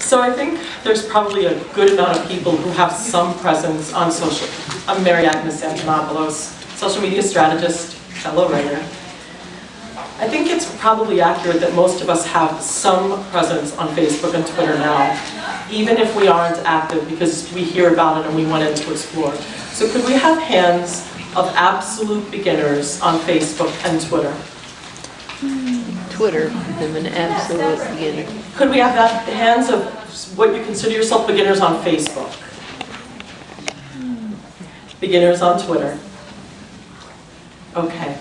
So I think there's probably a good amount of people who have some presence on social. I'm Mary Agnes Antonopoulos, social media strategist, fellow writer. I think it's probably accurate that most of us have some presence on Facebook and Twitter now, even if we aren't active because we hear about it and we wanted to explore. So could we have hands of absolute beginners on Facebook and Twitter? Twitter, I'm an absolute beginner. Could we have that hands of what you consider yourself beginners on Facebook? Beginners on Twitter. Okay.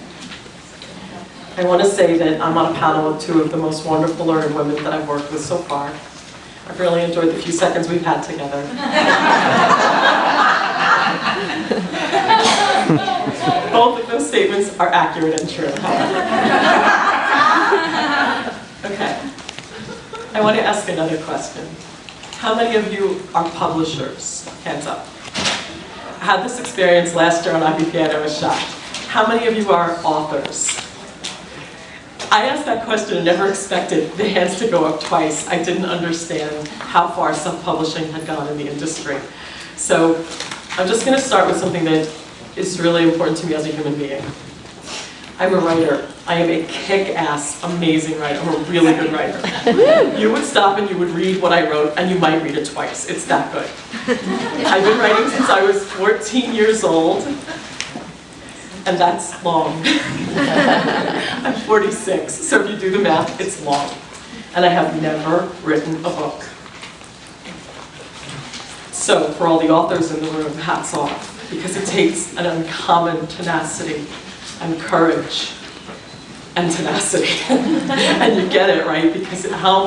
I want to say that I'm on a panel with two of the most wonderful learned women that I've worked with so far. I've really enjoyed the few seconds we've had together. Both of those statements are accurate and true, however. Okay. I want to ask another question. How many of you are publishers? Hands up. I had this experience last year on IBPA and I was shocked. How many of you are authors? I asked that question and never expected the hands to go up twice. I didn't understand how far self-publishing had gone in the industry. So I'm just going to start with something that is really important to me as a human being. I'm a writer. I am a kick-ass, amazing writer. I'm a really good writer. You would stop and you would read what I wrote, and you might read it twice. It's that good. I've been writing since I was 14 years old, and that's long. I'm 46, so if you do the math, it's long. And I have never written a book. So for all the authors in the room, hats off, because it takes an uncommon tenacity and courage and tenacity. And you get it, right? Because how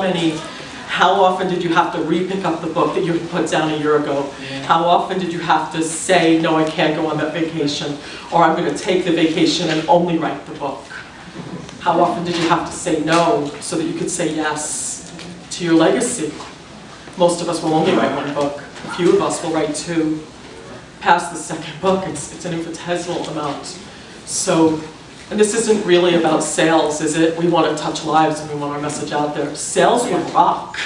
often did you have to re-pick up the book that you had put down a year ago? How often did you have to say, no, I can't go on that vacation, or I'm going to take the vacation and only write the book? How often did you have to say no so that you could say yes to your legacy? Most of us will only write one book. A few of us will write two. Past the second book, it's an infinitesimal amount. So, and this isn't really about sales, is it? We want to touch lives and we want our message out there. Sales would rock.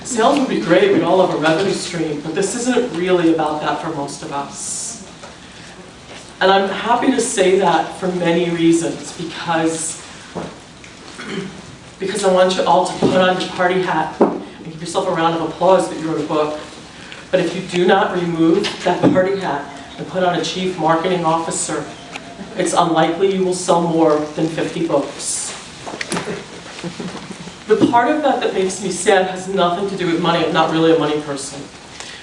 Sales would be great, we'd all have a revenue stream, but this isn't really about that for most of us. And I'm happy to say that for many reasons, because I want you all to put on your party hat and give yourself a round of applause that you wrote a book. But if you do not remove that party hat and put on a chief marketing officer, it's unlikely you will sell more than 50 books. The part of that that makes me sad has nothing to do with money. I'm not really a money person.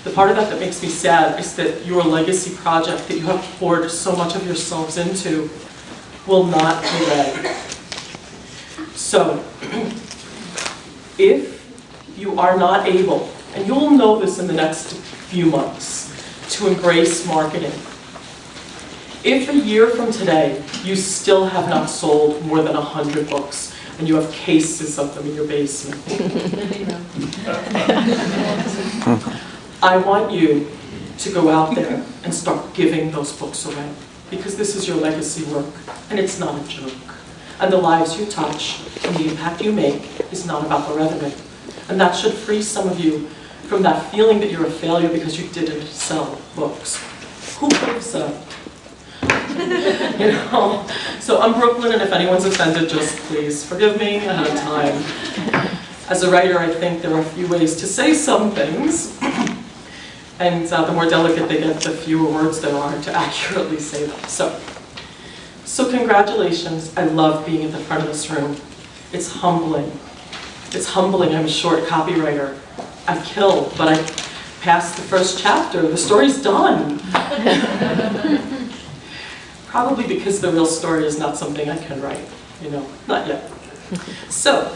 The part of that that makes me sad is that your legacy project that you have poured so much of yourselves into will not be read. So, if you are not able, and you'll know this in the next few months, to embrace marketing, if a year from today you still have not sold more than 100 books, and you have cases of them in your basement, I want you to go out there and start giving those books away, because this is your legacy work, and it's not a joke. And the lives you touch and the impact you make is not about the revenue. And that should free some of you from that feeling that you're a failure because you didn't sell books. Who believes that? You know? So I'm Brooklyn, and if anyone's offended, just please forgive me ahead of time. As a writer, I think there are a few ways to say some things, and the more delicate they get, the fewer words there are to accurately say them. So congratulations. I love being at the front of this room. It's humbling. It's humbling. I'm a short copywriter. I've killed, but I passed the first chapter. The story's done. Probably because the real story is not something I can write, you know, not yet. So,